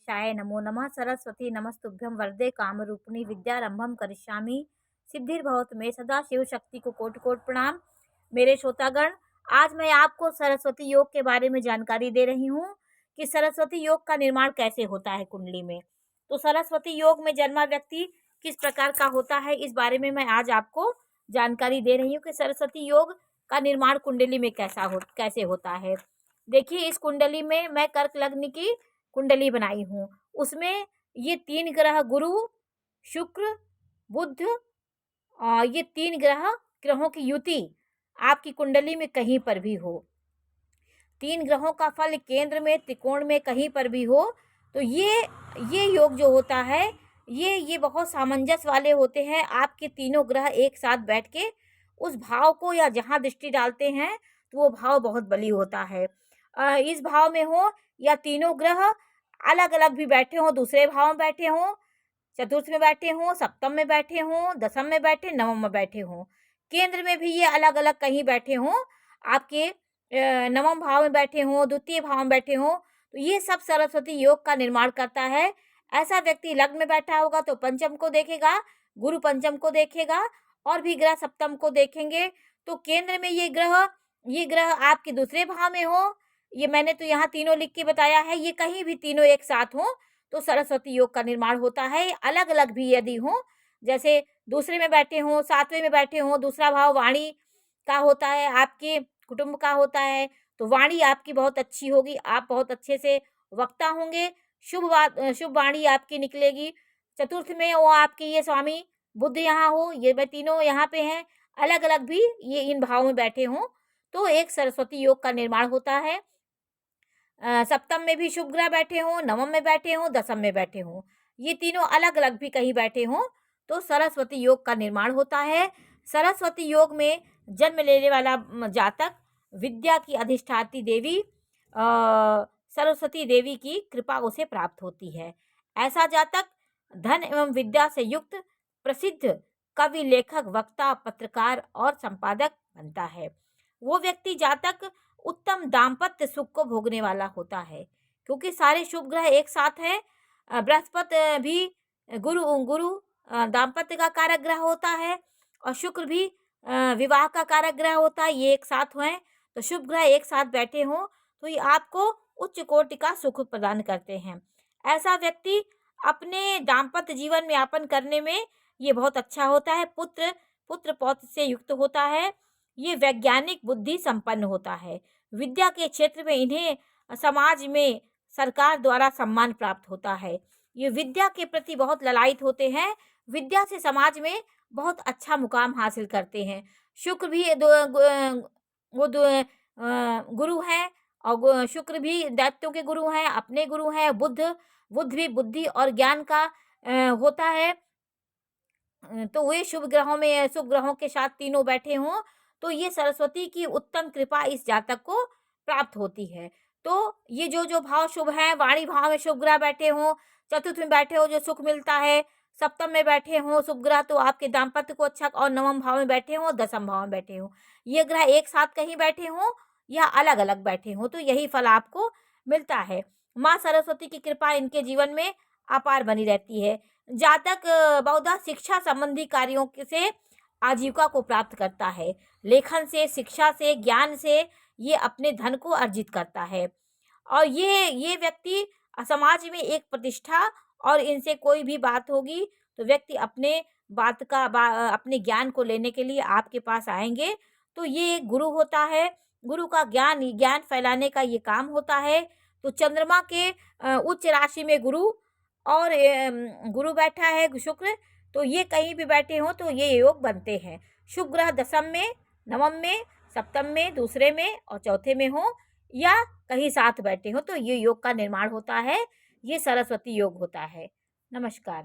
वशिष्ठाय नमो नमः। सरस्वती नमस्तुभ्यं वरदे कामरूपिणी विद्यारंभम करिष्यामि। सिद्धिर्भवतु मे सदा। शिव शक्ति को कोटि कोटि प्रणाम। मेरे श्रोतागण, आज मैं आपको सरस्वती योग के बारे में जानकारी दे रही हूँ कि सरस्वती योग का निर्माण कैसे होता है कुंडली में। तो सरस्वती योग में जन्मा व्यक्ति किस प्रकार का होता है, इस बारे में मैं आज आपको जानकारी दे रही हूँ कि सरस्वती योग का निर्माण कुंडली में कैसे होता है। देखिए, इस कुंडली में मैं कर्क लग्न की कुंडली बनाई हूँ। उसमें ये 3 ग्रह गुरु, शुक्र, बुध, ये 3 ग्रहों की युति आपकी कुंडली में कहीं पर भी हो, 3 ग्रहों का फल केंद्र में त्रिकोण में कहीं पर भी हो, तो ये योग जो होता है ये बहुत सामंजस्य वाले होते हैं। आपके तीनों ग्रह एक साथ बैठ के उस भाव को या जहाँ दृष्टि डालते हैं तो वो भाव बहुत बली होता है। इस भाव में हो या तीनों ग्रह अलग अलग भी बैठे हों, दूसरे भाव में बैठे हों, चतुर्थ में बैठे हों, सप्तम में बैठे हों, दसम में बैठे, नवम में बैठे हों, केंद्र में भी ये अलग अलग कहीं बैठे हों, आपके नवम भाव में बैठे हों, द्वितीय भाव में बैठे हों, तो ये सब सरस्वती योग का निर्माण करता है। ऐसा व्यक्ति लग्न में बैठा होगा तो पंचम को देखेगा, गुरु पंचम को देखेगा और भी ग्रह सप्तम को देखेंगे। तो केंद्र में ये ग्रह आपके दूसरे भाव में हो, ये मैंने तो यहाँ तीनों लिख के बताया है, ये कहीं भी तीनों एक साथ हो तो सरस्वती योग का निर्माण होता है। अलग अलग भी यदि हो, जैसे दूसरे में बैठे हों, सातवें में बैठे हों, दूसरा भाव वाणी का होता है, आपके कुटुंब का होता है, तो वाणी आपकी बहुत अच्छी होगी, आप बहुत अच्छे से वक्ता होंगे, शुभ वाणी आपकी निकलेगी। चतुर्थ में वो आपके ये स्वामी बुध यहाँ हो, ये मैं तीनों यहाँ पे हैं, अलग अलग भी ये इन भावों में बैठे हों तो एक सरस्वती योग का निर्माण होता है। सप्तम में भी शुभ ग्रह बैठे हों, नवम में बैठे हों, दसम में बैठे हों, ये तीनों अलग अलग भी कहीं बैठे हों तो सरस्वती योग का निर्माण होता है। सरस्वती योग में जन्म लेने वाला जातक विद्या की अधिष्ठात्री देवी सरस्वती देवी की कृपा उसे प्राप्त होती है। ऐसा जातक धन एवं विद्या से युक्त प्रसिद्ध कवि, लेखक, वक्ता, पत्रकार और संपादक बनता है। वो व्यक्ति जातक उत्तम दाम्पत्य सुख को भोगने वाला होता है, क्योंकि सारे शुभ ग्रह एक साथ हैं। बृहस्पति भी गुरु दाम्पत्य का कारक ग्रह होता है और शुक्र भी विवाह का कारक ग्रह होता है। ये एक साथ हुए तो शुभ ग्रह एक साथ बैठे हों तो ये आपको उच्च कोटि का सुख प्रदान करते हैं। ऐसा व्यक्ति अपने दाम्पत्य जीवन में यापन करने में ये बहुत अच्छा होता है। पुत्र पौत्र से युक्त होता है। ये वैज्ञानिक बुद्धि संपन्न होता है। विद्या के क्षेत्र में इन्हें समाज में सरकार द्वारा सम्मान प्राप्त होता है। ये विद्या के प्रति बहुत ललायित होते हैं, विद्या से समाज में बहुत अच्छा मुकाम हासिल करते हैं। शुक्र भी गुरु हैं और शुक्र भी दैत्यों के गुरु हैं, अपने गुरु हैं। बुध भी बुद्धि और ज्ञान का होता है। तो वे शुभ ग्रहों के साथ तीनों बैठे हों तो ये सरस्वती की उत्तम कृपा इस जातक को प्राप्त होती है। तो ये जो भाव शुभ हैं, वाणी भाव में शुभ ग्रह बैठे हों, चतुर्थ में बैठे हो जो सुख मिलता है, सप्तम में बैठे हों शुभ ग्रह तो आपके दाम्पत्य को अच्छा, और नवम भाव में बैठे हों, दसम भाव में बैठे हों, ये ग्रह एक साथ कहीं बैठे हों या अलग अलग बैठे हों तो यही फल आपको मिलता है। माँ सरस्वती की कृपा इनके जीवन में अपार बनी रहती है। जातक बहुधा शिक्षा संबंधी कार्यों से आजीविका को प्राप्त करता है। लेखन से, शिक्षा से, ज्ञान से ये अपने धन को अर्जित करता है और ये व्यक्ति समाज में एक प्रतिष्ठा, और इनसे कोई भी बात होगी तो व्यक्ति अपने अपने ज्ञान को लेने के लिए आपके पास आएंगे। तो ये गुरु होता है, गुरु का ज्ञान फैलाने का ये काम होता है। तो चंद्रमा के उच्च राशि में गुरु और गुरु बैठा है शुक्र, तो ये कहीं भी बैठे हों तो ये योग बनते हैं। शुभ ग्रह दसम में, नवम में, सप्तम में, दूसरे में और चौथे में हो या कहीं साथ बैठे हो तो ये योग का निर्माण होता है। ये सरस्वती योग होता है। नमस्कार।